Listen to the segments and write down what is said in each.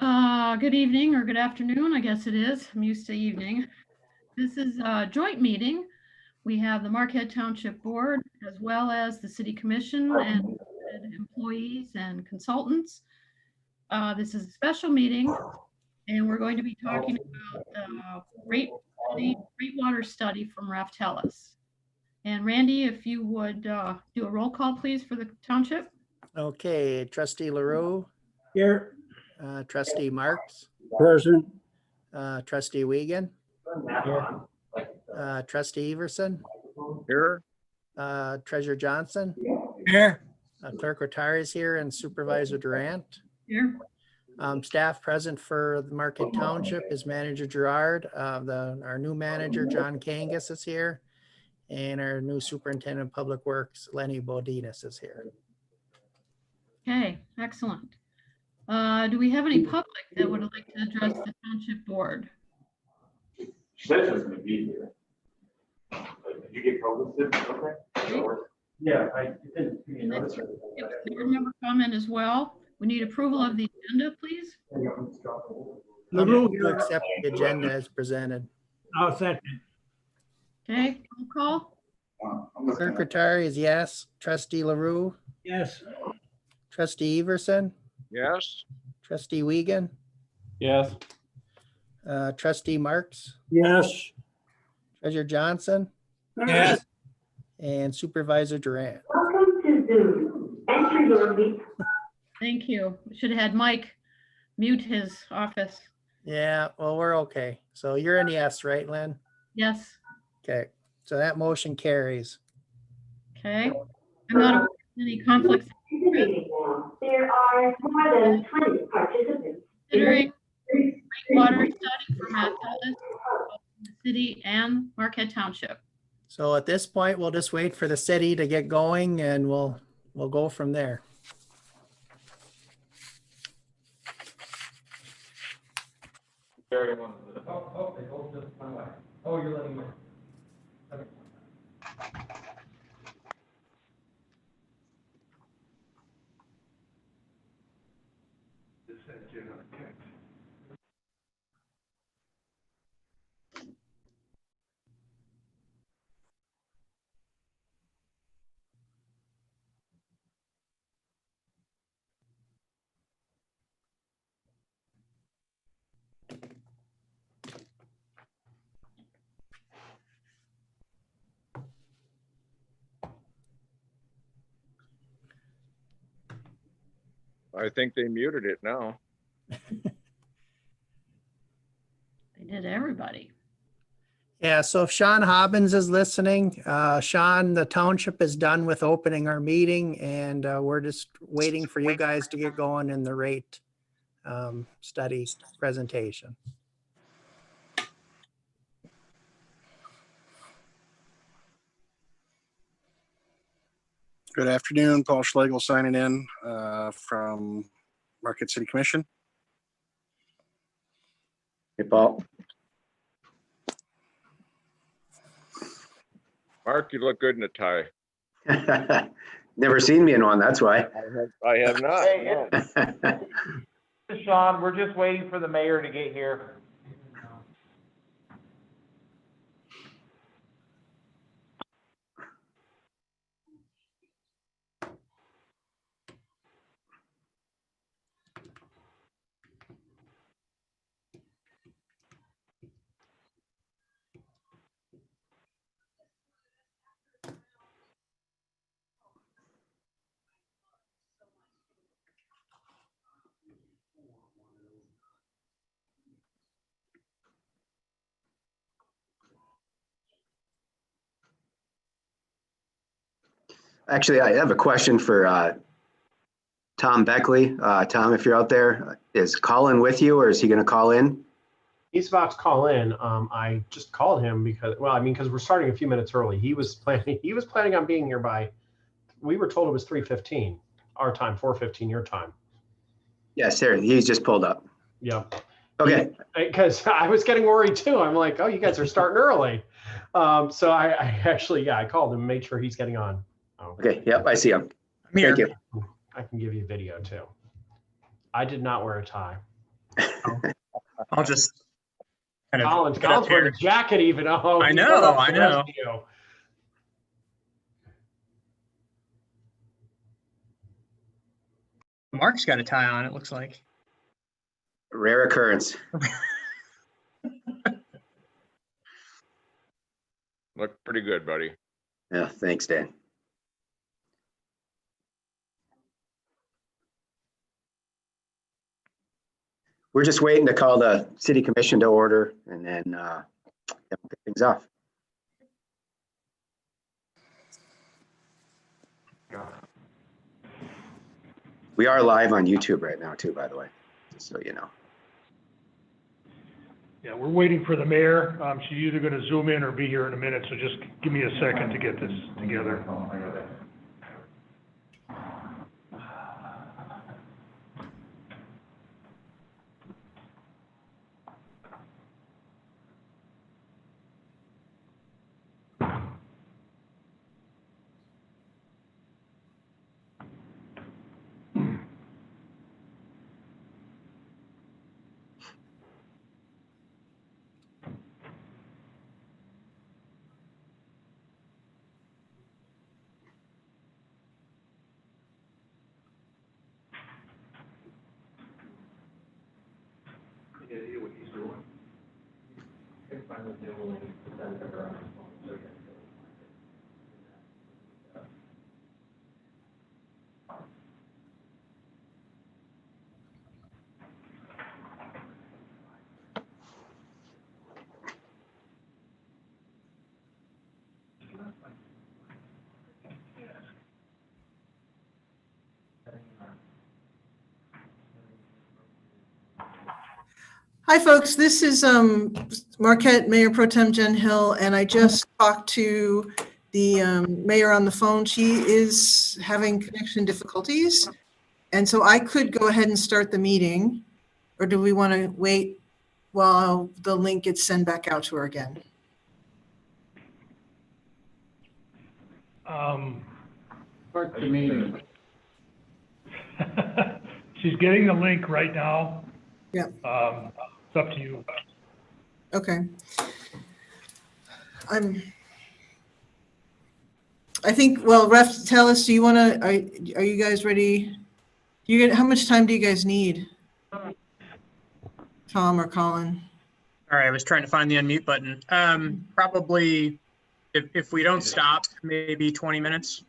Good evening or good afternoon, I guess it is. I'm used to evening. This is a joint meeting. We have the Mqt Township Board as well as the City Commission and employees and consultants. This is a special meeting and we're going to be talking about the water study from Raftellus. And Randy, if you would do a roll call, please, for the township. Okay, Trustee LaRue. Here. Trustee Marks. Present. Trustee Wiegand. Here. Trustee Everson. Here. Treasurer Johnson. Here. Clerk Rattari is here and Supervisor Durant. Here. Staff present for the Mqt Township is Manager Gerard. Our new manager, John Kangas, is here. And our new Superintendent of Public Works, Lenny Bodinas, is here. Okay, excellent. Do we have any public that would like to address the Township Board? She said she was going to be here. Did you get co-listed? Okay. Yeah, I didn't. Board member comment as well. We need approval of the agenda, please. To accept the agenda as presented. I'll second. Okay, roll call. Clerk Rattari is yes. Trustee LaRue. Yes. Trustee Everson. Yes. Trustee Wiegand. Yes. Trustee Marks. Yes. Treasurer Johnson. Yes. And Supervisor Durant. Welcome to Zoom. Enter your meet. Thank you. Should have had Mike mute his office. Yeah, well, we're okay. So you're an yes, right, Lynn? Yes. Okay, so that motion carries. Okay. I'm not aware of any conflicts. There are more than 20 participants. Considering water study for Raftellus, the city and Mqt Township. So at this point, we'll just wait for the city to get going and we'll go from there. Oh, you're letting me. I think they muted it now. They did everybody. Yeah, so if Sean Hobbins is listening, Sean, the township is done with opening our meeting and we're just waiting for you guys to get going in the rate study presentation. Good afternoon, Paul Schlegel signing in from Market City Commission. Hey, Paul. Mark, you look good in a tie. Never seen me in one, that's why. I have not. Hey, No. Sean, we're just waiting for the mayor to get here. Actually, I have a question for Tom Beckley. Tom, if you're out there, is Colin with you or is he going to call in? He's about to call in. I just called him because, well, I mean, because we're starting a few minutes early. He was planning on being here by, we were told it was 3:15 our time, 4:15 your time. Yes, sir. He's just pulled up. Yep. Okay. Because I was getting worried too. I'm like, oh, you guys are starting early. So I actually, yeah, I called him, made sure he's getting on. Oh. Okay. Yep. I see him. Thank you. I can give you video too. I did not wear a tie. I'll just kind of Colin's get up wearing here. a jacket even. Oh, I he's know, one up I the rest know. of you. Mark's got a tie on, it looks like. Rare occurrence. Look pretty good, buddy. Yeah, thanks, Dan. We're just waiting to call the city commission to order and then we'll pick things off. We are live on YouTube right now too, by the way, just so you know. Yeah, we're waiting for the mayor. She's either going to zoom in or be here in a minute, so just give me a second to get this together. Hi, folks. This is Marquette Mayor Pro Tem Jen Hill, and I just talked to the mayor on the phone. She is having connection difficulties, and so I could go ahead and start the meeting, or do we want to wait while the link gets sent back out to her again? Start the meeting. She's getting the link right now. Yep. It's up to you. Okay. I think, well, Ref, tell us, do you want to, are you guys ready? How much time do you guys need? Tom or Colin? All right, I was trying to find the unmute button. Probably, if we don't stop, maybe 20 minutes.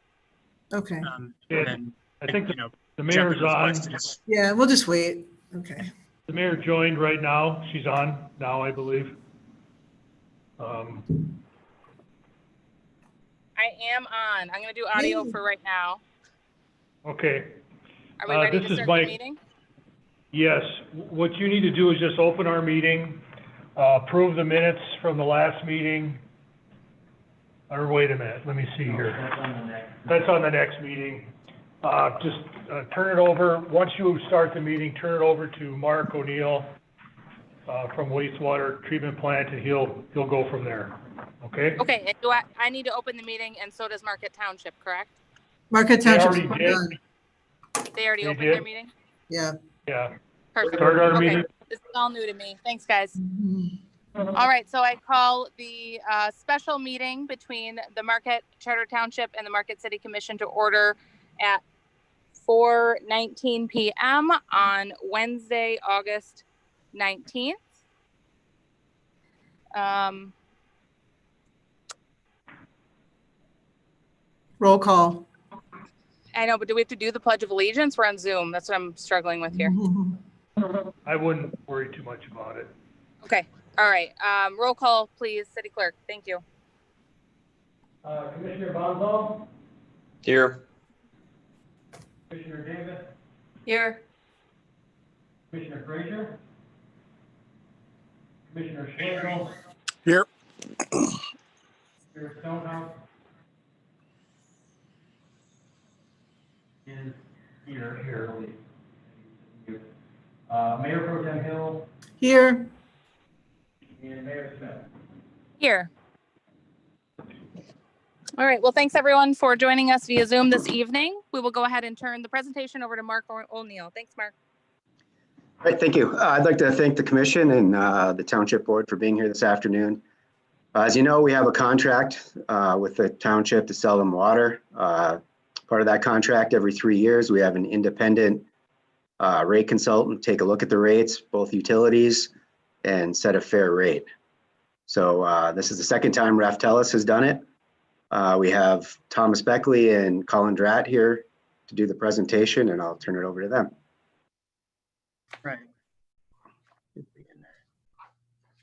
Okay. And then, I think you know, the jump mayor's into on. questions. Yeah, we'll just wait. Okay. The mayor joined right now. She's on now, I believe. I am on. I'm going to do audio for right now. Okay. Are we ready this to is start Mike. the meeting? Yes. What you need to do is just open our meeting, approve the minutes from the last meeting. Or wait a minute, let me see here. That's on the next meeting. Just turn it over. Once you start the meeting, turn it over to Mark O'Neill from Wastewater Treatment Plant, and he'll go from there. Okay? Okay, and do I need to open the meeting, and so does Market Township, correct? Marquette Township. They already did. They already They opened did? their meeting? Yeah. Perfect. Start our Okay, meeting. this is all new to me. Thanks, guys. All right, so I call the special meeting between the Marquette Charter Township and the Marquette City Commission to order at 4:19 p.m. on Wednesday, August 19th. Roll call. I know, but do we have to do the Pledge of Allegiance? We're on Zoom. That's what I'm struggling with here. I wouldn't worry too much about it. Okay. All right. Roll call, please. City Clerk. Thank you. Commissioner Bonzo, Here. Commissioner Davis, Here. Commissioner Frazier, Commissioner Schlegel, Here. Commissioner Stonehouse is here. Mayor Pro Tem Hill Here. and Mayor Smith. Here. All right. Well, thanks everyone for joining us via Zoom this evening. We will go ahead and turn the presentation over to Mark O'Neill. Thanks, Mark. All right, thank you. I'd like to thank the commission and the township board for being here this afternoon. As you know, we have a contract with the township to sell them water. Part of that contract, every 3 years, we have an independent rate consultant take a look at the rates, both utilities, and set a fair rate. So this is the second time Raftellus has done it. We have Thomas Beckley and Colin Dratt here to do the presentation, and I'll turn it over to them. Right.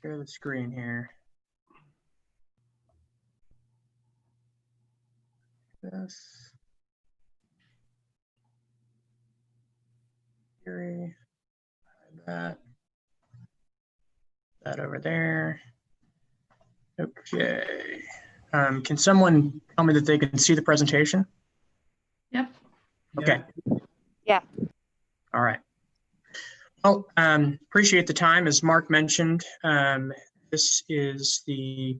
Share the screen here. This. Gary. That over there. Okay. Can someone tell me that they can see the presentation? Yep. Okay. Yeah. All right. Well, appreciate the time. As Mark mentioned, this is the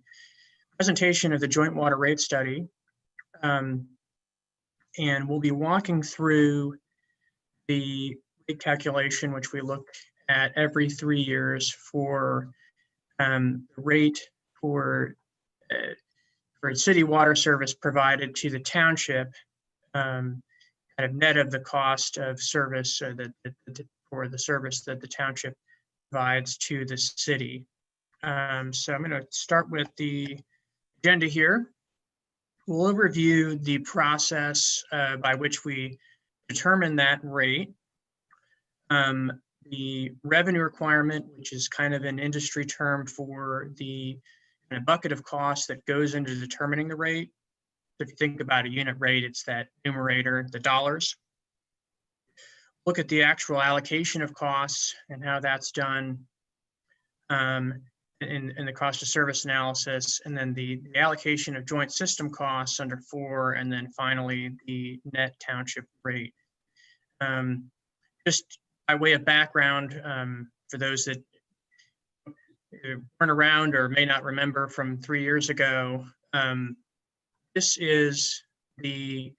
presentation of the joint water rate study. And we'll be walking through the rate calculation, which we look at every 3 years for the rate for city water service provided to the township, kind of net of the cost of service for the service that the township provides to the city. So I'm going to start with the agenda here. We'll overview the process by which we determine that rate. The revenue requirement, which is kind of an industry term for the kind of bucket of costs that goes into determining the rate. If you think about a unit rate, it's that numerator, the dollars. Look at the actual allocation of costs and how that's done in the cost of service analysis, and then the allocation of joint system costs under 4, and then finally the net township rate. Just by way of background, for those that weren't around or may not remember from 3 years ago, this is the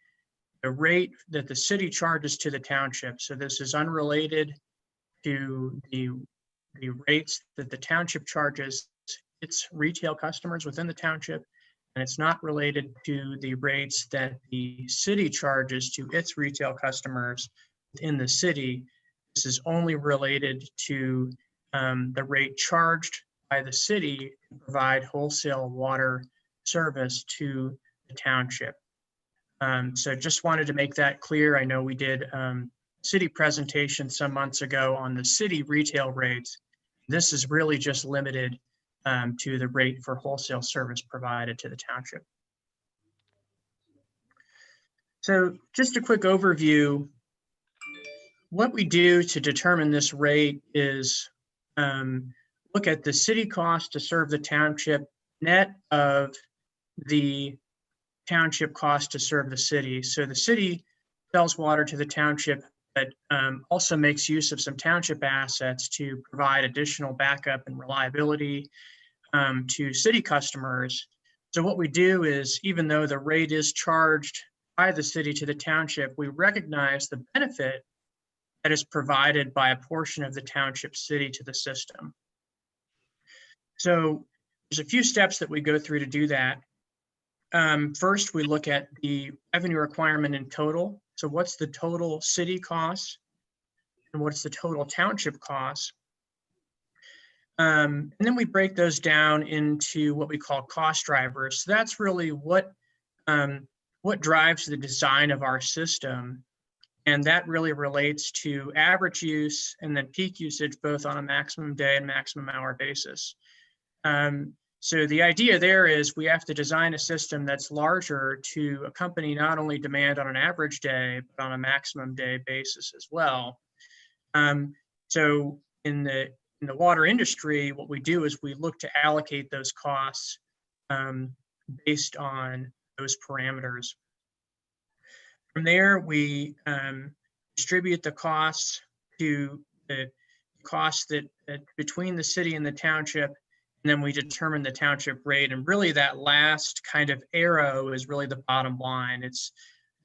rate that the city charges to the township. So this is unrelated to the rates that the township charges its retail customers within the township, and it's not related to the rates that the city charges to its retail customers within the city. This is only related to the rate charged by the city to provide wholesale water service to the township. So just wanted to make that clear. I know we did city presentation some months ago on the city retail rates. This is really just limited to the rate for wholesale service provided to the township. So just a quick overview. What we do to determine this rate is look at the city cost to serve the township net of the township cost to serve the city. So the city sells water to the township, but also makes use of some township assets to provide additional backup and reliability to city customers. So what we do is, even though the rate is charged by the city to the township, we recognize the benefit that is provided by a portion of the township city to the system. So there's a few steps that we go through to do that. First, we look at the revenue requirement in total. So what's the total city cost and what's the total township cost? And then we break those down into what we call cost drivers. So that's really what drives the design of our system. And that really relates to average use and then peak usage, both on a maximum day and maximum hour basis. So the idea there is we have to design a system that's larger to accompany not only demand on an average day, but on a maximum day basis as well. So in the water industry, what we do is we look to allocate those costs based on those parameters. From there, we distribute the costs to the costs that between the city and the township, and then we determine the township rate. And really that last kind of arrow is really the bottom line. It's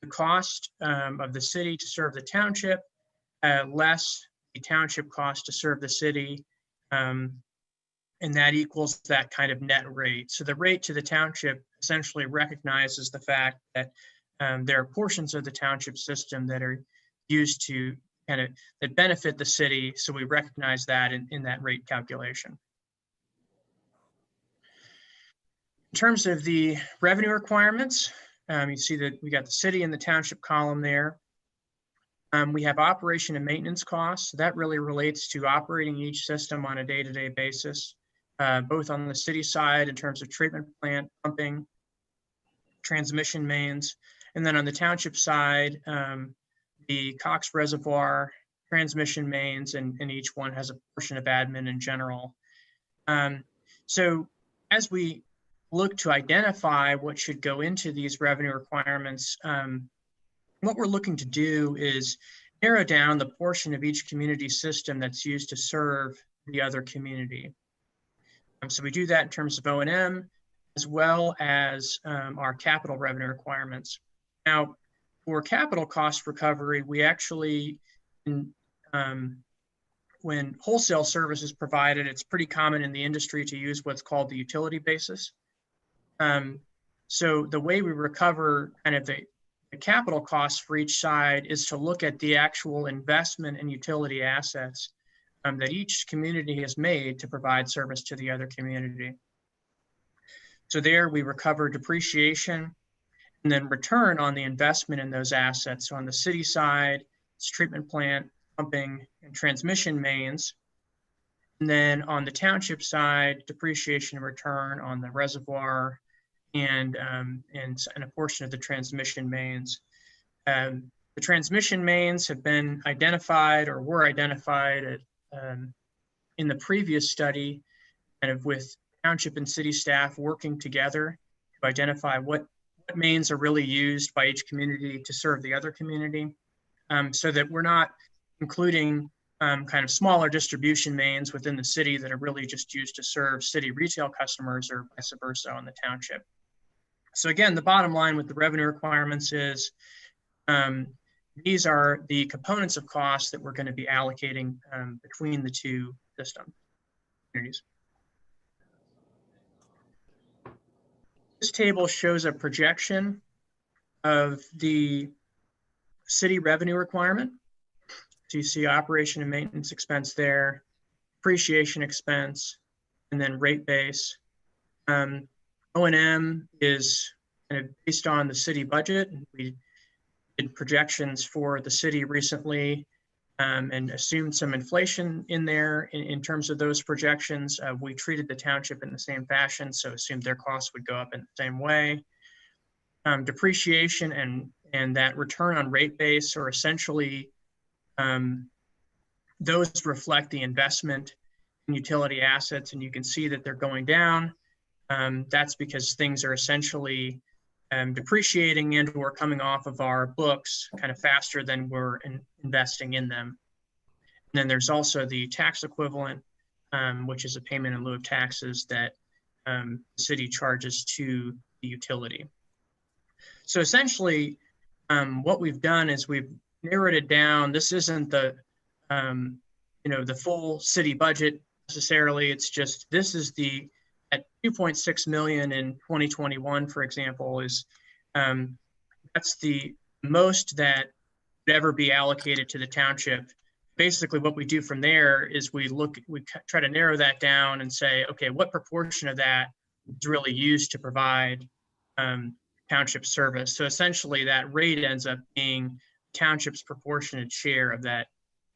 the cost of the city to serve the township less the township cost to serve the city, and that equals that kind of net rate. So the rate to the township essentially recognizes the fact that there are portions of the township system that are used to that benefit the city. So we recognize that in that rate calculation. In terms of the revenue requirements, you see that we got the city and the township column there. We have operation and maintenance costs. That really relates to operating each system on a day-to-day basis, both on the city side in terms of treatment plant, pumping, transmission mains, and then on the township side, the Cox Reservoir, transmission mains, and each one has a portion of admin in general. So as we look to identify what should go into these revenue requirements, what we're looking to do is narrow down the portion of each community system that's used to serve the other community. So we do that in terms of O&M as well as our capital revenue requirements. Now, for capital cost recovery, we actually, when wholesale service is provided, it's pretty common in the industry to use what's called the utility basis. So the way we recover kind of the capital costs for each side is to look at the actual investment in utility assets that each community has made to provide service to the other community. So there we recover depreciation and then return on the investment in those assets. So on the city side, it's treatment plant, pumping, and transmission mains. And then on the township side, depreciation and return on the reservoir and a portion of the transmission mains. The transmission mains have been identified or were identified in the previous study, kind of with township and city staff working together to identify what mains are really used by each community to serve the other community, so that we're not including kind of smaller distribution mains within the city that are really just used to serve city retail customers or vice versa on the township. So again, the bottom line with the revenue requirements is these are the components of costs that we're going to be allocating between the two system communities. This table shows a projection of the city revenue requirement. So you see operation and maintenance expense there, depreciation expense, and then rate base. O&M is kind of based on the city budget. We did projections for the city recently and assumed some inflation in there in terms of those projections. We treated the township in the same fashion, so assumed their costs would go up in the same way. Depreciation and that return on rate base are essentially, those reflect the investment in utility assets, and you can see that they're going down. That's because things are essentially depreciating and or coming off of our books kind of faster than we're investing in them. And then there's also the tax equivalent, which is a payment in lieu of taxes that the city charges to the utility. So essentially, what we've done is we've narrowed it down. This isn't the the full city budget necessarily. It's just this is the at 2.6 million in 2021, for example, is that's the most that would ever be allocated to the township. Basically, what we do from there is we try to narrow that down and say, okay, what proportion of that is really used to provide township service? So essentially, that rate ends up being township's proportionate share of that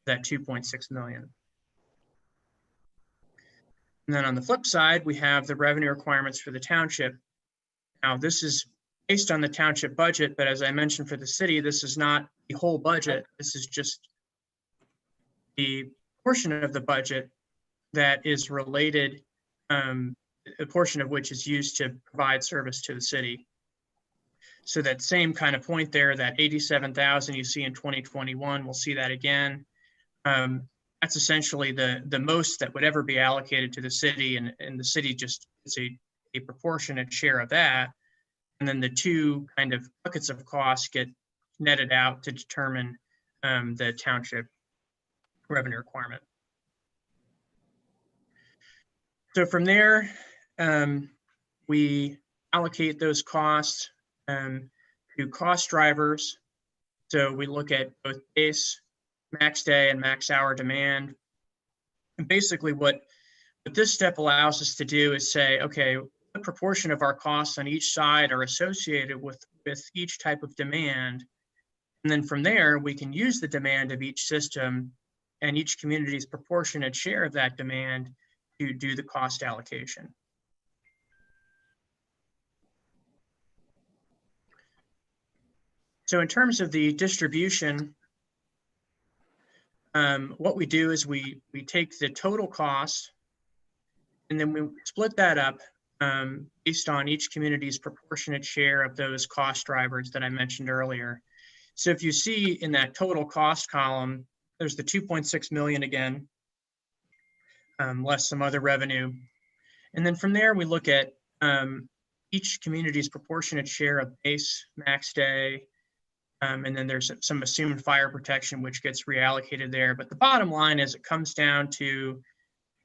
2.6 million. And then on the flip side, we have the revenue requirements for the township. Now, this is based on the township budget, but as I mentioned for the city, this is not the whole budget. This is just the portion of the budget that is related, a portion of which is used to provide service to the city. So that same kind of point there, that 87,000 you see in 2021, we'll see that again. That's essentially the most that would ever be allocated to the city, and the city just is a proportionate share of that. And then the two kind of buckets of costs get netted out to determine the township revenue requirement. So from there, we allocate those costs to cost drivers. So we look at both base, max day, and max hour demand. And basically what this step allows us to do is say, okay, what proportion of our costs on each side are associated with each type of demand? And then from there, we can use the demand of each system and each community's proportionate share of that demand to do the cost allocation. So in terms of the distribution, what we do is we take the total cost and then we split that up based on each community's proportionate share of those cost drivers that I mentioned earlier. So if you see in that total cost column, there's the 2.6 million again, less some other revenue. And then from there, we look at each community's proportionate share of base, max day, and then there's some assumed fire protection, which gets reallocated there. But the bottom line is it comes down to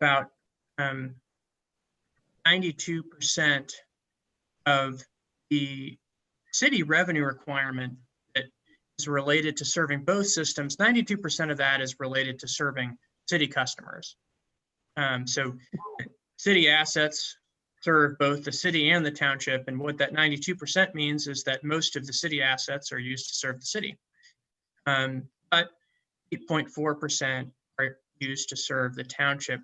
about 92% of the city revenue requirement that is related to serving both systems. 92% of that is related to serving city customers. So city assets serve both the city and the township. And what that 92% means is that most of the city assets are used to serve the city. But 8.4% are used to serve the township.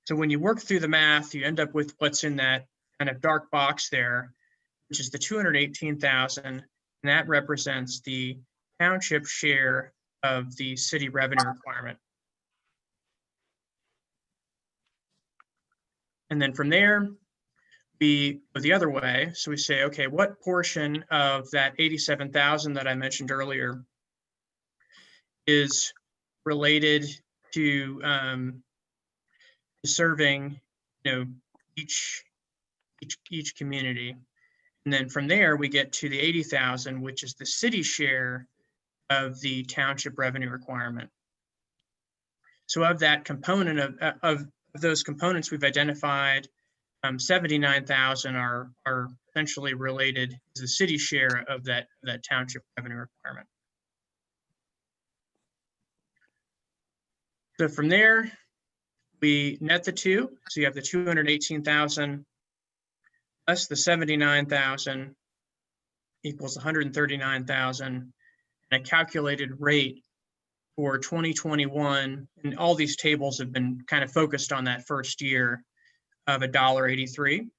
So when you work through the math, you end up with what's in that kind of dark box there, which is the 218,000, and that represents the township share of the city revenue requirement. And then from there, we go the other way. So we say, okay, what portion of that 87,000 that I mentioned earlier is related to serving, each community? And then from there, we get to the 80,000, which is the city share of the township revenue requirement. So of that component of those components we've identified, 79,000 are essentially related to the city share of that township revenue requirement. So from there, we net the two. So you have the 218,000 plus the 79,000 equals 139,000, and a calculated rate for 2021, and all these tables have been kind of focused on that first year of $1.83.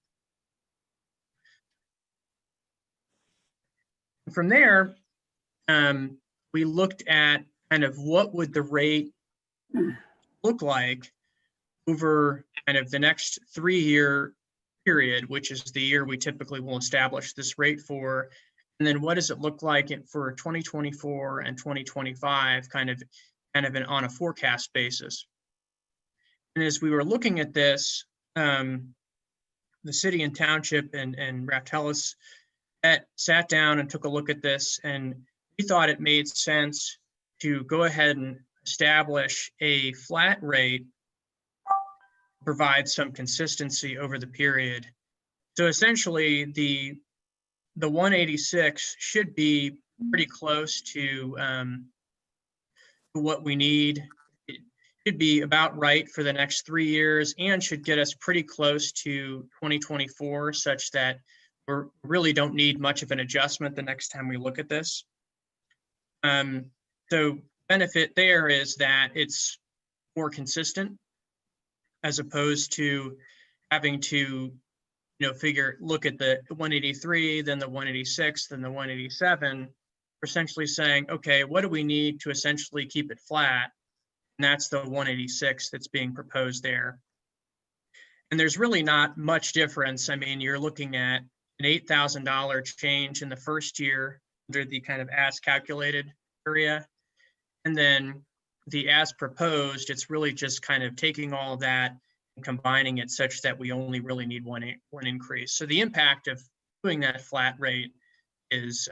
From there, we looked at kind of what would the rate look like over kind of the next 3-year period, which is the year we typically will establish this rate for. And then what does it look like for 2024 and 2025, kind of on a forecast basis? And as we were looking at this, the city and township and Raftellus sat down and took a look at this, and we thought it made sense to go ahead and establish a flat rate, provide some consistency over the period. So essentially, the 186 should be pretty close to what we need. It should be about right for the next 3 years and should get us pretty close to 2024, such that we really don't need much of an adjustment the next time we look at this. So benefit there is that it's more consistent as opposed to having to look at the 183, then the 186, then the 187. We're essentially saying, okay, what do we need to essentially keep it flat? And that's the 186 that's being proposed there. And there's really not much difference. I mean, you're looking at an $8,000 change in the first year under the kind of as calculated area. And then the as proposed, it's really just kind of taking all of that and combining it such that we only really need one increase. So the impact of doing that flat rate is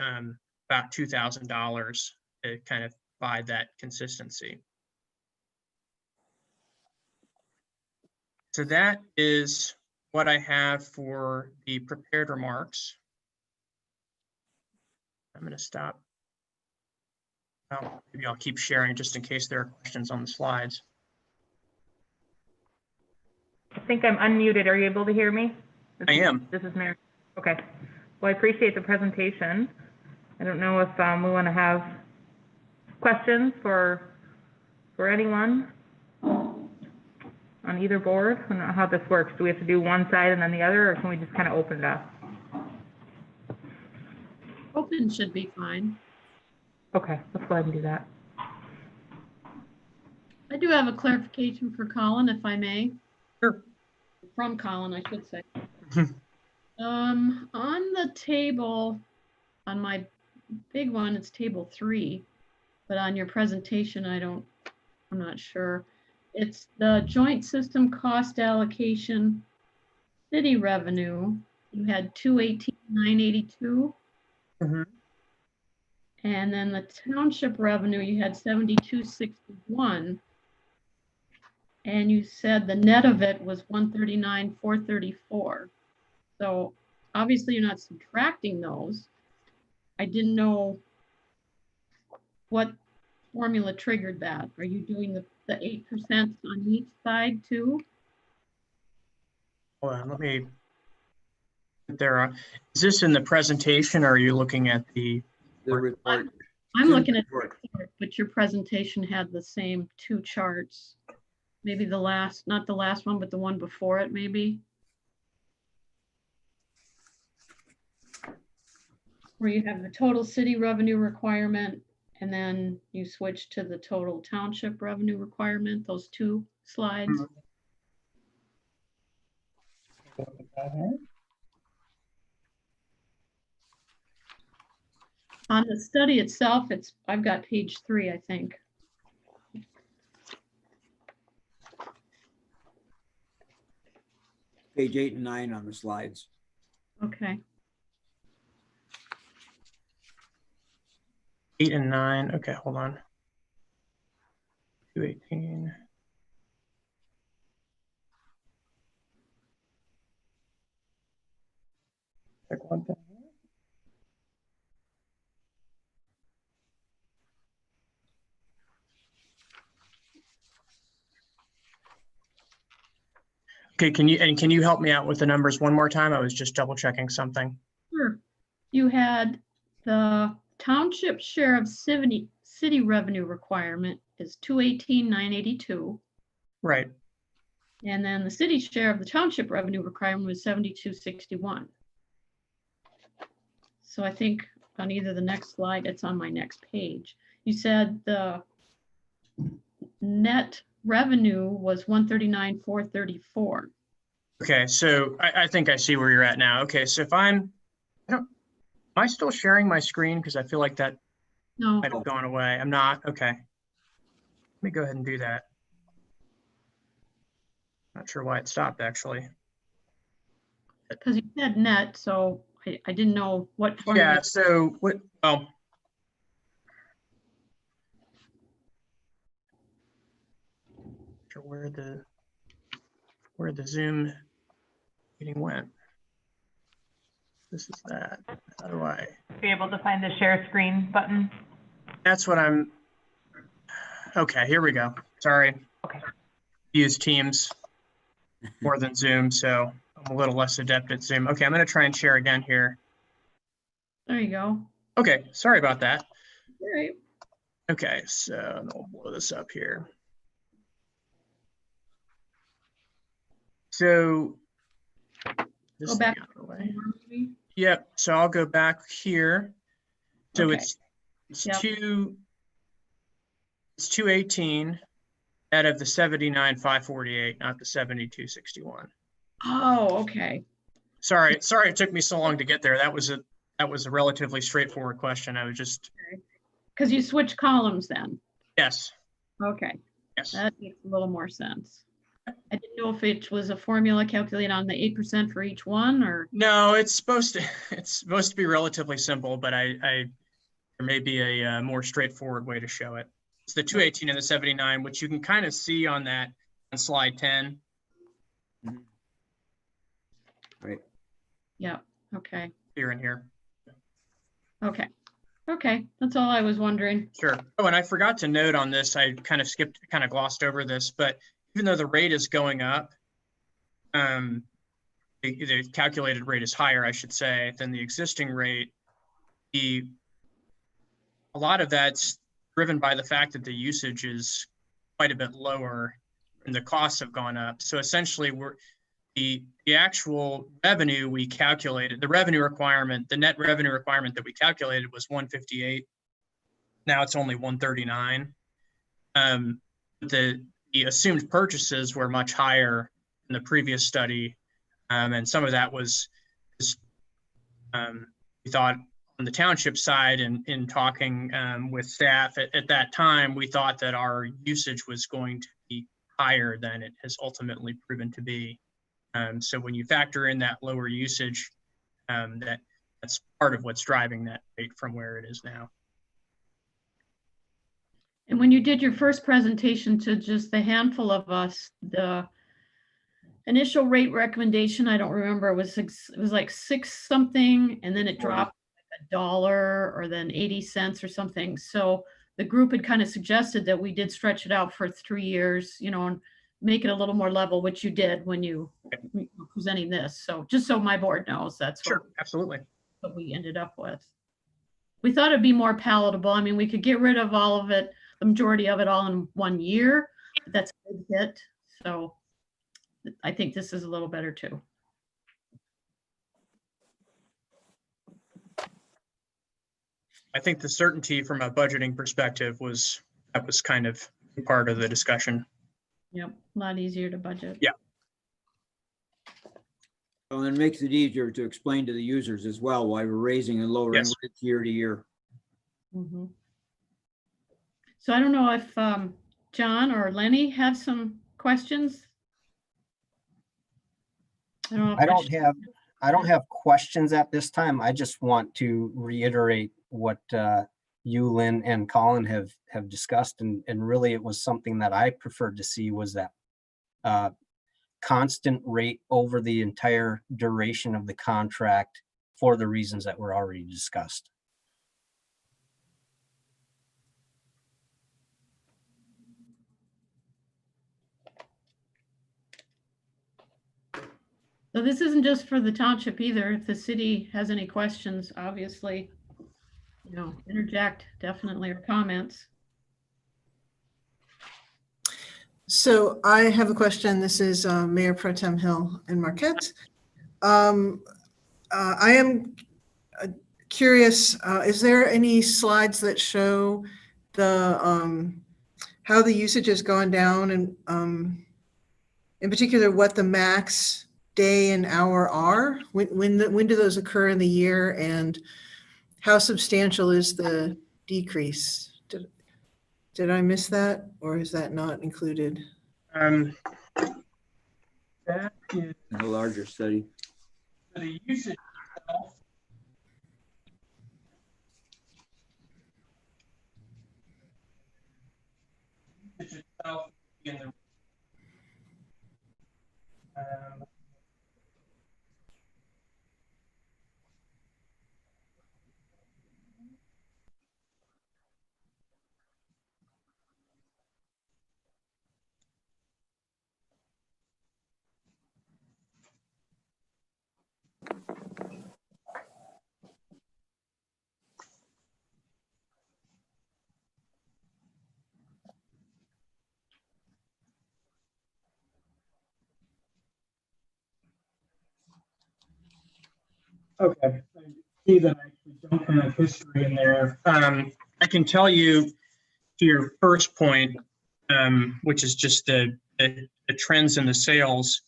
about $2,000 to kind of provide that consistency. So that is what I have for the prepared remarks. I'm going to stop. Well, maybe I'll keep sharing just in case there are questions on the slides. I think I'm unmuted. Are you able to hear me? I am. This is Mary. Okay. Well, I appreciate the presentation. I don't know if we want to have questions for anyone on either board. I don't know how this works. Do we have to do one side and then the other, or can we just kind of open it up? Open should be fine. Okay, let's go ahead and do that. I do have a clarification for Colin, if I may. Sure. From Colin, I should say. On the table, on my big one, it's table 3, but on your presentation, I'm not sure. It's the joint system cost allocation city revenue. You had 218,982. Mm-hmm. And then the township revenue, you had 7261. And you said the net of it was 139,434. So obviously you're not subtracting those. I didn't know what formula triggered that. Are you doing the 8% on each side too? Hold on, let me. Is this in the presentation, or are you looking at the report? I'm looking at the report, but your presentation had the same 2 charts. Maybe the last, not the last one, but the one before it, maybe. Where you have the total city revenue requirement, and then you switch to the total township revenue requirement, those 2 slides. On the study itself, I've got page 3, I think. Page 8 and 9 on the slides. Okay. 8 and 9. Okay, hold on. 218. Check one thing. Okay, can you help me out with the numbers one more time? I was just double checking something. Sure. You had the township share of city revenue requirement is 218,982. Right. And then the city share of the township revenue requirement was 7261. So I think on either the next slide, it's on my next page. You said the net revenue was 139,434. Okay, so I think I see where you're at now. Okay, so if am I still sharing my screen? Because I feel like that might have gone away. I'm not. Okay. Let me go ahead and do that. Not sure why it stopped, actually. Because you said net, so I didn't know what formula. Yeah, so what, oh. Sure where the Zoom meeting went. This is that. How do I? Be able to find the share screen button. That's what I'm. Okay, here we go. Sorry. Okay. Use Teams more than Zoom, so I'm a little less adept at Zoom. Okay, I'm going to try and share again here. There you go. Okay, sorry about that. All right. Okay, so I'll blow this up here. So this Go back. Yep. So I'll go back here. So Okay. it's 218 out of the 79,548, not the 7261. Oh, okay. Sorry, it took me so long to get there. That was a relatively straightforward question. I was just because you switch columns then. Yes. Okay. Yes. That makes a little more sense. I didn't know if it was a formula calculated on the 8% for each one, or no. It's supposed to be relatively simple, but there may be a more straightforward way to show it. It's the 218 and the 79, which you can kind of see on slide 10. Right. Yeah, okay, Here and here. okay. Okay, that's all I was wondering. Sure. Oh, and I forgot to note on this, I kind of glossed over this, but even though the rate is going up, the calculated rate is higher, I should say, than the existing rate. A lot of that's driven by the fact that the usage is quite a bit lower and the costs have gone up. So essentially, the actual revenue we calculated, the revenue requirement, the net revenue requirement that we calculated was 158. Now it's only 139. The assumed purchases were much higher in the previous study. And some of that was, we thought on the township side and in talking with staff at that time, we thought that our usage was going to be higher than it has ultimately proven to be. So when you factor in that lower usage, that's part of what's driving that rate from where it is now. And when you did your first presentation to just the handful of us, the initial rate recommendation, I don't remember, it was like 6 something, and then it dropped like $1 or then 80 cents or something. So the group had kind of suggested that we did stretch it out for 3 years, you know, and make it a little more level, which you did when you were presenting this. So just so my board knows, that's sure, absolutely what we ended up with. We thought it'd be more palatable. I mean, we could get rid of all of it, the majority of it all in 1 year, but that's a big hit. So I think this is a little better too. I think the certainty from a budgeting perspective was kind of part of the discussion. Yep, a lot easier to budget. Yeah. Well, and it makes it easier to explain to the users as well why we're raising and lowering rates year to year. Mm-hmm. So I don't know if John or Lenny have some questions. I don't have questions at this time. I just want to reiterate what you, Lynn, and Colin have discussed, and really it was something that I preferred to see was that constant rate over the entire duration of the contract for the reasons that were already discussed. So this isn't just for the township either. If the city has any questions, obviously, you know, interject definitely, or comments. So I have a question. This is Mayor Pro Tem Hill and Marquette. I am curious, is there any slides that show the how the usage has gone down, and in particular what the max day and hour are? When do those occur in the year, and how substantial is the decrease? Did I miss that, or is that not included? That is in a larger study. the usage itself. Usage itself in the okay. I see that I actually don't have history in there. I can tell you to your first point, which is just the trends in the sales.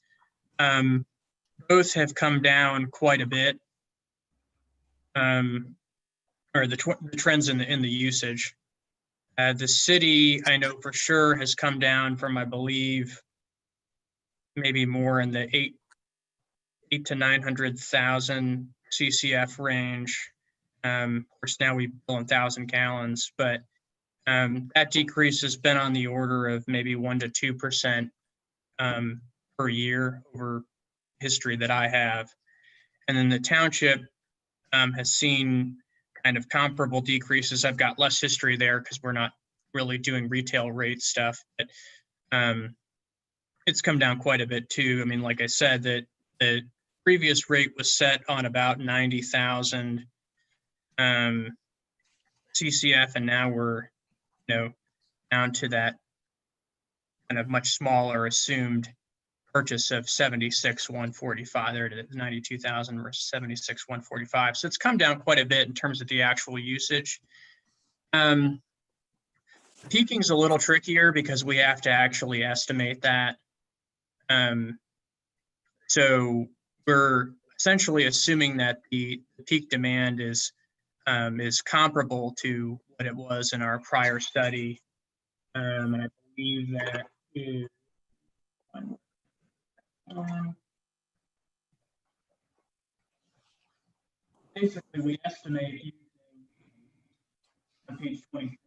Both have come down quite a bit, or the trends in the usage. The city, I know for sure, has come down from, I believe, maybe more in the 8 to 900,000 CCF range. Of course, now we bill in 1,000 gallons, but that decrease has been on the order of maybe 1 to 2%. per year over history that I have. And then the township has seen kind of comparable decreases. I've got less history there because we're not really doing retail rate stuff, but it's come down quite a bit too. I mean, like I said, that the previous rate was set on about 90,000 CCF, and now we're, down to that kind of much smaller assumed purchase of 76,145. There it is, 92,000 versus 76,145. So it's come down quite a bit in terms of the actual usage. Peaking's a little trickier because we have to actually estimate that. So we're essentially assuming that the peak demand is comparable to what it was in our prior study. And I believe that is basically we estimate using on page 23,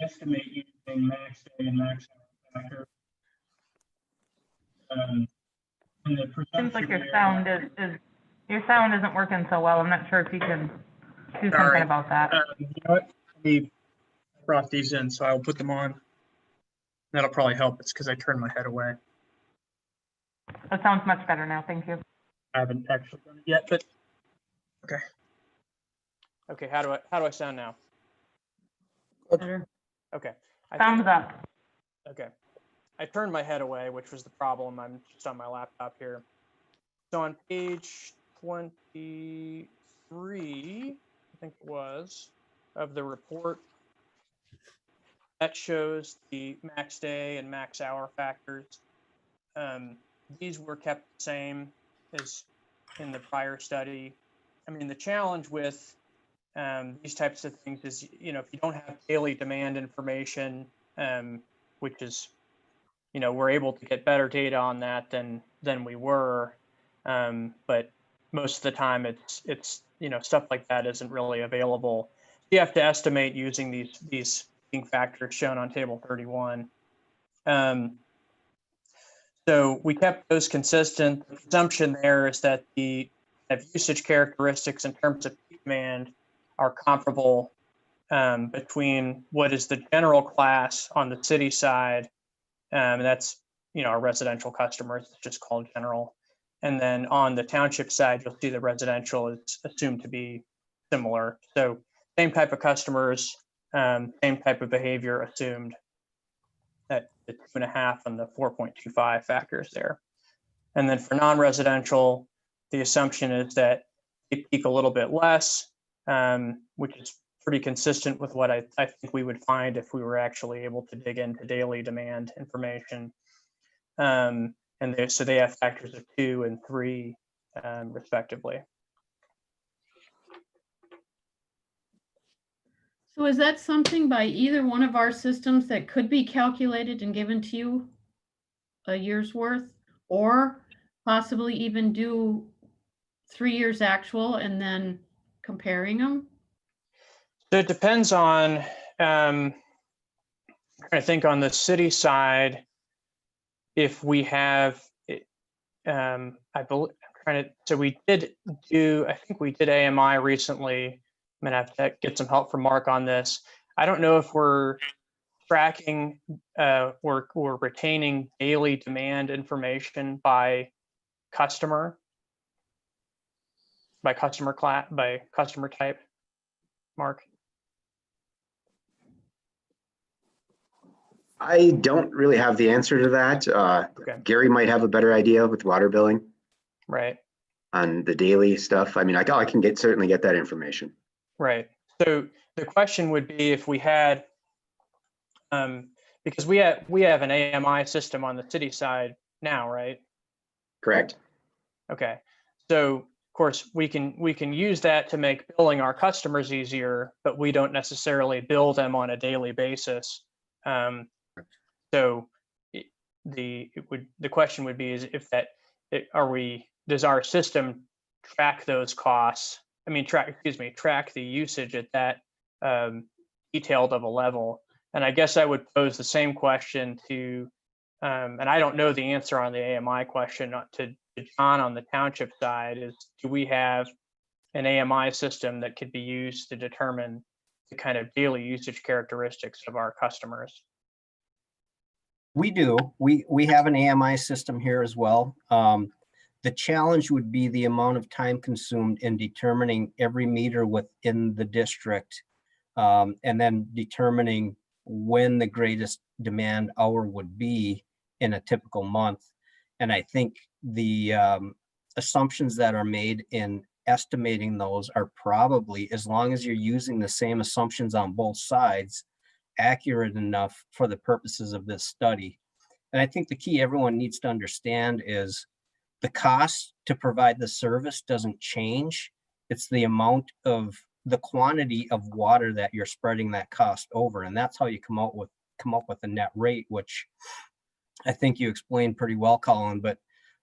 estimate using max day and max hour factor. And the Seems like your presumption sound there- is your sound isn't working so well. I'm not sure if you can do something Sorry. about that. You know what? I brought these in, so I'll put them on. That'll probably help. It's because I turned my head away. It sounds much better now. Thank you. I haven't actually done it yet, but okay. Okay, how do I sound now? Better. Okay. Thumbs up. Okay. I turned my head away, which was the problem. I'm just on my laptop here. So on page 23, I think it was, of the report, that shows the max day and max hour factors. These were kept the same as in the prior study. I mean, the challenge with these types of things is, if you don't have daily demand information, which is, we're able to get better data on that than we were. But most of the time it's stuff like that isn't really available. You have to estimate using these factors shown on table 31. So we kept those consistent. The assumption there is that the usage characteristics in terms of peak demand are comparable between what is the general class on the city side, and that's our residential customers, it's just called general. And then on the township side, you'll see the residential is assumed to be similar. So same type of customers, same type of behavior assumed at the 2.5 and the 4.25 factors there. And then for non-residential, the assumption is that they peak a little bit less, which is pretty consistent with what I think we would find if we were actually able to dig into daily demand information. And so they have factors of 2 and 3, respectively. So is that something by either one of our systems that could be calculated and given to you a year's worth, or possibly even do 3 years actual and then comparing them? So it depends on, I think on the city side, if we have, I believe, so we did do, I think we did AMI recently. I'm gonna have to get some help from Mark on this. I don't know if we're tracking, we're retaining daily demand information by customer class, by customer type, Mark? I don't really have the answer to that. Okay. Gary might have a better idea with water billing Right. on the daily stuff. I mean, I can certainly get that information. Right. So the question would be if we had, because we have an AMI system on the city side now, right? Correct. Okay. So of course we can use that to make billing our customers easier, but we don't necessarily bill them on a daily basis. So the question would be is if does our system track those costs? I mean, track the usage at that detailed of a level. And I guess I would pose the same question to and I don't know the answer on the AMI question, to John on the township side, is do we have an AMI system that could be used to determine the kind of daily usage characteristics of our customers? We do. We have an AMI system here as well. The challenge would be the amount of time consumed in determining every meter within the district, and then determining when the greatest demand hour would be in a typical month. And I think the assumptions that are made in estimating those are probably, as long as you're using the same assumptions on both sides, accurate enough for the purposes of this study. And I think the key everyone needs to understand is the cost to provide the service doesn't change. It's the amount of the quantity of water that you're spreading that cost over. And that's how you come up with a net rate, which I think you explained pretty well, Colin. But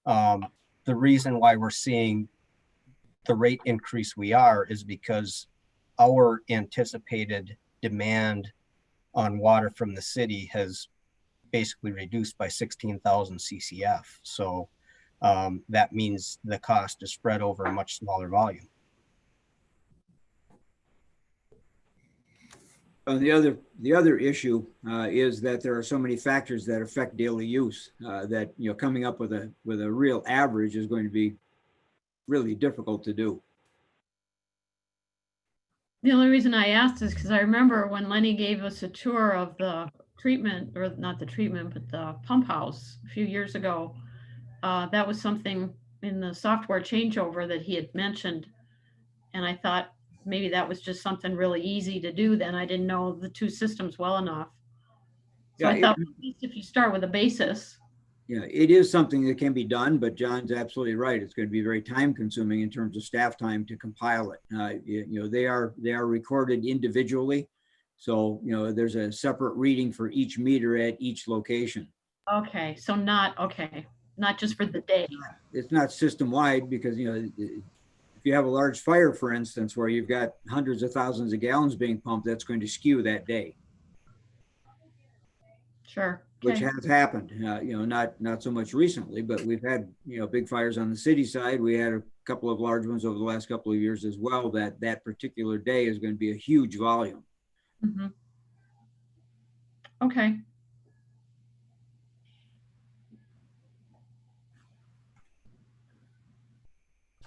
the reason why we're seeing the rate increase we are is because our anticipated demand on water from the city has basically reduced by 16,000 CCF. So that means the cost is spread over a much smaller volume. The other issue is that there are so many factors that affect daily use that, you know, coming up with a real average is going to be really difficult to do. The only reason I asked is because I remember when Lenny gave us a tour of the treatment, or not the treatment, but the pump house a few years ago. That was something in the software changeover that he had mentioned. And I thought maybe that was just something really easy to do then. I didn't know the two systems well enough. So I thought, at least if you start with a basis. Yeah, it is something that can be done, but John's absolutely right. It's going to be very time consuming in terms of staff time to compile it. You know, they are recorded individually. So, you know, there's a separate reading for each meter at each location. Okay, so not just for the day. It's not system wide because, you know, if you have a large fire, for instance, where you've got hundreds of thousands of gallons being pumped, that's going to skew that day. Sure. Which has happened, you know, not so much recently, but we've had, you know, big fires on the city side. We had a couple of large ones over the last couple of years as well. That particular day is going to be a huge volume. Mm-hmm. Okay.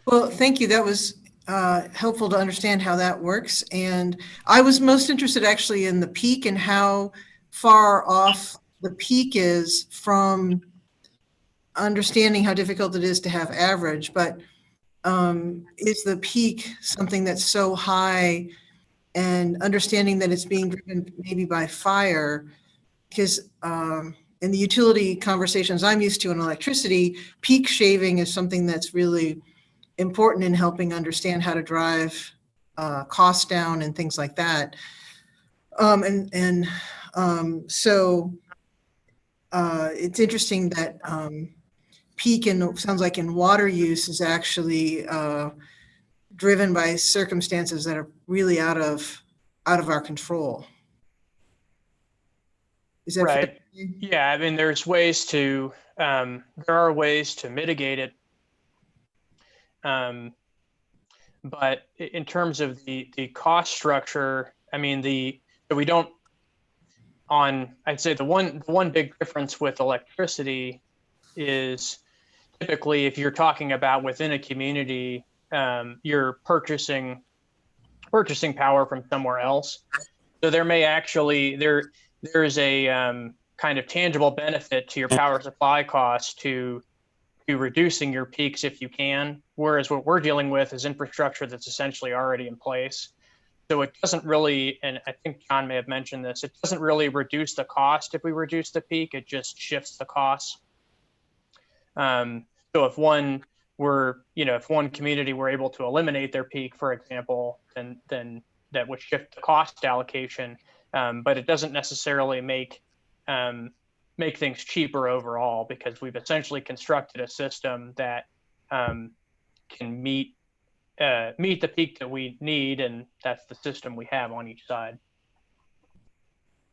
Well, thank you. That was helpful to understand how that works. And I was most interested actually in the peak and how far off the peak is from understanding how difficult it is to have average. But is the peak something that's so high, and understanding that it's being driven maybe by fire? Because in the utility conversations I'm used to in electricity, peak shaving is something that's really important in helping understand how to drive costs down and things like that. So it's interesting that peak sounds like in water use is actually driven by circumstances that are really out of our control. Is that right? Yeah, I mean, there are ways to mitigate it. But in terms of the cost structure, I mean, I'd say the one big difference with electricity is typically if you're talking about within a community, you're purchasing power from somewhere else. So there may actually, there's a kind of tangible benefit to your power supply costs to reducing your peaks if you can, whereas what we're dealing with is infrastructure that's essentially already in place. So it doesn't really, and I think John may have mentioned this, it doesn't really reduce the cost if we reduce the peak, it just shifts the costs. So if one community were able to eliminate their peak, for example, then that would shift the cost allocation, but it doesn't necessarily make things cheaper overall, because we've essentially constructed a system that can meet the peak that we need, and that's the system we have on each side.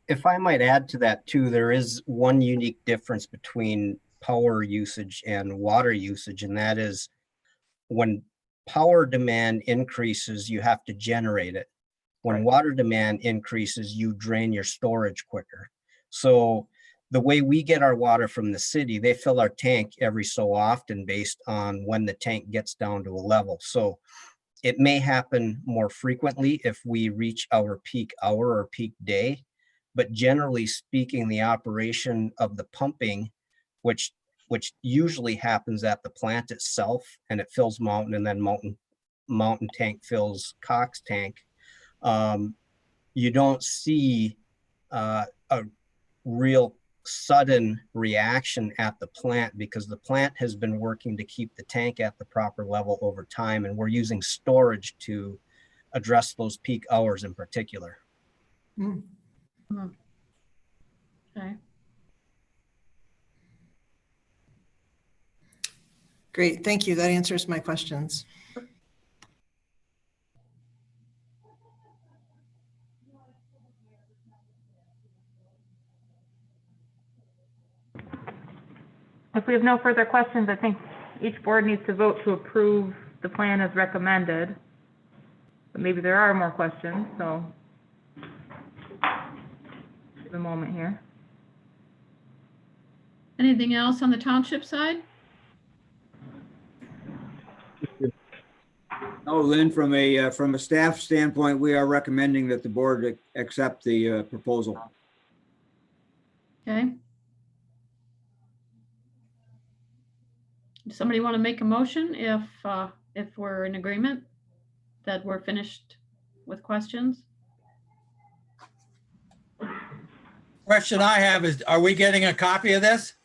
If I might add to that too, there is one unique difference between power usage and water usage, and that is when power demand increases, you have to generate it. When water demand increases, you drain your storage quicker. So the way we get our water from the city, they fill our tank every so often based on when the tank gets down to a level. So it may happen more frequently if we reach our peak hour or peak day, but generally speaking, the operation of the pumping, which usually happens at the plant itself, and it fills Mountain, and then Mountain tank fills Cox tank. You don't see a real sudden reaction at the plant because the plant has been working to keep the tank at the proper level over time, and we're using storage to address those peak hours in particular. Okay. Great, thank you. That answers my questions. If we have no further questions, I think each board needs to vote to approve the plan as recommended. But maybe there are more questions, so give a moment here. Anything else on the township side? No, Lynn, from a staff standpoint, we are recommending that the board accept the proposal. Okay. Does somebody want to make a motion if we're in agreement that we're finished with questions? Question I have is, are we getting a copy of this?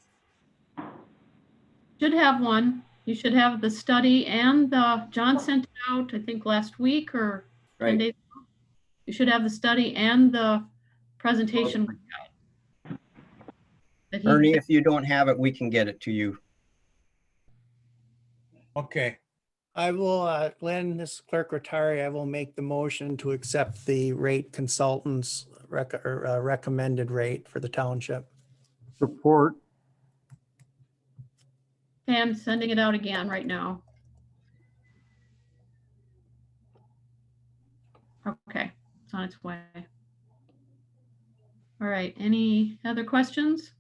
Should have one. You should have the study and John sent it out, I think last week or 10 days ago. You should have the study and the presentation guide. Ernie, if you don't have it, we can get it to you. Okay. I will, Lynn, this is Clerk Rattari, I will make the motion to accept the rate consultant's recommended rate for the township. Support. Okay, I'm sending it out again right now. Okay, it's on its way. All right, any other questions?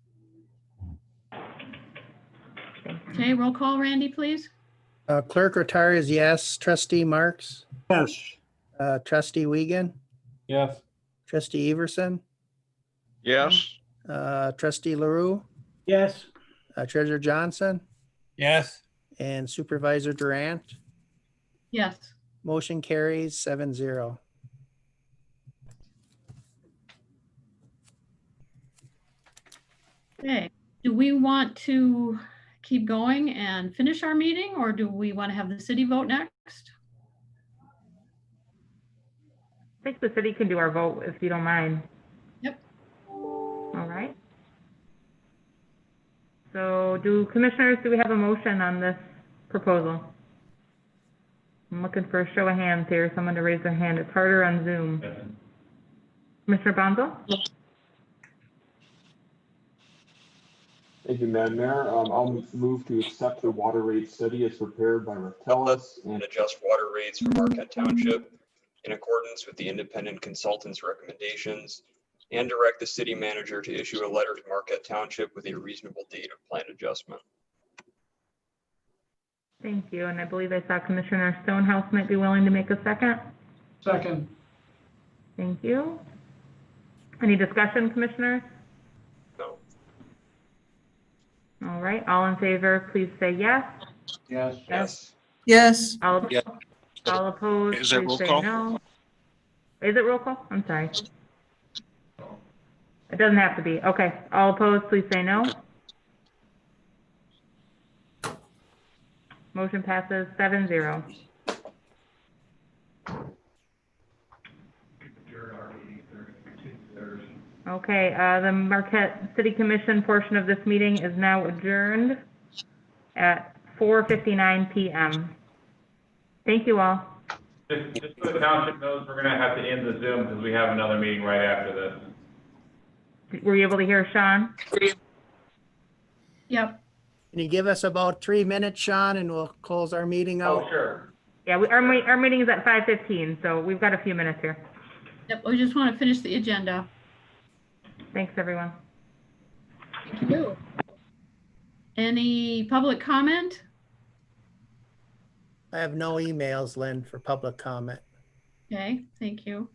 Okay, roll call, Randy, please. Clerk Rattari is yes. Trustee Marks? Yes. Trustee Wiegand? Yes. Trustee Everson? Yes. Trustee LaRue? Yes. Treasurer Johnson? Yes. And Supervisor Durant? Yes. Motion carries 7-0. Okay, do we want to keep going and finish our meeting, or do we want to have the city vote next? I think the city can do our vote if you don't mind. Yep. All right. So do we have a motion on this proposal? I'm looking for a show of hands here, someone to raise their hand. It's harder on Zoom. Commissioner Bonzo? Thank you, Madam Mayor. I'll move to accept the water rate study as prepared by Ratellis and adjust water rates for Marquette Township in accordance with the independent consultant's recommendations, and direct the city manager to issue a letter to Marquette Township with a reasonable date of planned adjustment. Thank you. And I believe I saw Commissioner Stonehouse might be willing to make a second. Second. Thank you. Any discussion, commissioners? No. All right, all in favor, please say yes. Yes. Yes. Yes. All Yeah. opposed, Is that please roll say call? no. Is it roll call? I'm sorry. It doesn't have to be. Okay, all opposed, please say no. Motion passes 7-0. Okay, the Marquette City Commission portion of this meeting is now adjourned at 4:59 p.m. Thank you all. Just so the township knows, we're gonna have to end the Zoom because we have another meeting right after this. Were you able to hear Sean? Yep. Can you give us about 3 minutes, Sean, and we'll close our meeting out? Oh, sure. Yeah, our meeting is at 5:15, so we've got a few minutes here. Yep, we just want to finish the agenda. Thanks, everyone. Thank you. Any public comment? I have no emails, Lynn, for public comment. Okay, thank you.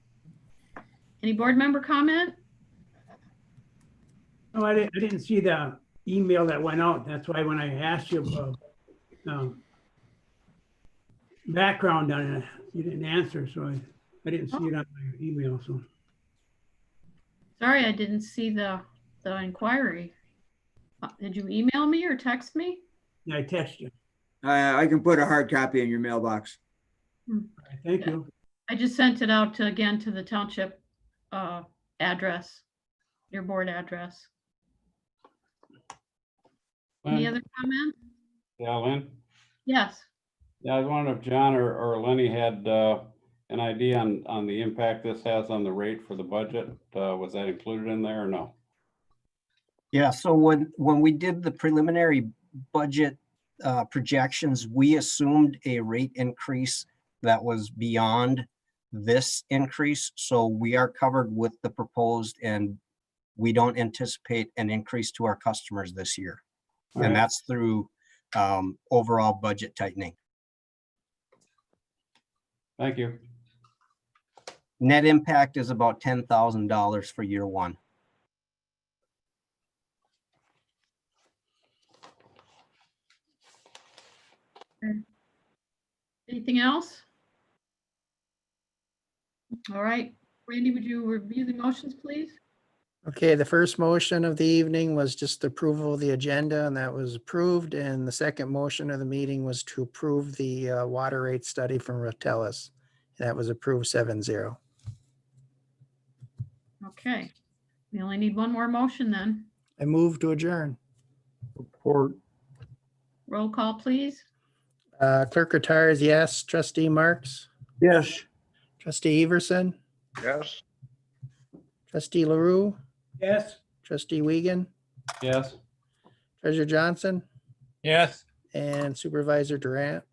Any board member comment? No, I didn't see the email that went out. That's why when I asked you about background on it, you didn't answer, so I didn't see it on my email, so. Sorry, I didn't see the inquiry. Did you email me or text me? Yeah, I texted you. I can put a hard copy in your mailbox. Thank you. I just sent it out again to the township address, your board address. Any other comment? Yeah, Lynn? Yes. Yeah, I was wondering if John or Lenny had an idea on the impact this has on the rate for the budget. Was that included in there or no? Yeah, so when we did the preliminary budget projections, we assumed a rate increase that was beyond this increase. So we are covered with the proposed, and we don't anticipate an increase to our customers this year. All And right. that's through overall budget tightening. Thank you. Net impact is about $10,000 for year one. Anything else? All right, Randy, would you review the motions, please? Okay, the first motion of the evening was just approval of the agenda, and that was approved. And the second motion of the meeting was to approve the water rate study from Rotellus. That was approved 7-0. Okay, we only need one more motion then. I move to adjourn. Report. Roll call, please. Clerk retires, yes. Trustee Marks? Yes. Trustee Everson? Yes. Trustee LaRue? Yes. Trustee Wiegand? Yes. Treasurer Johnson? Yes. And Supervisor Durant?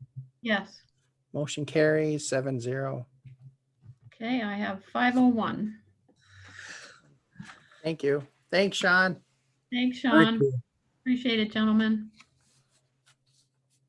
Yes. Motion carries 7-0. Okay, I have 5:01. Thank you. Thanks, Sean. Thanks, Sean. Appreciate it, gentlemen.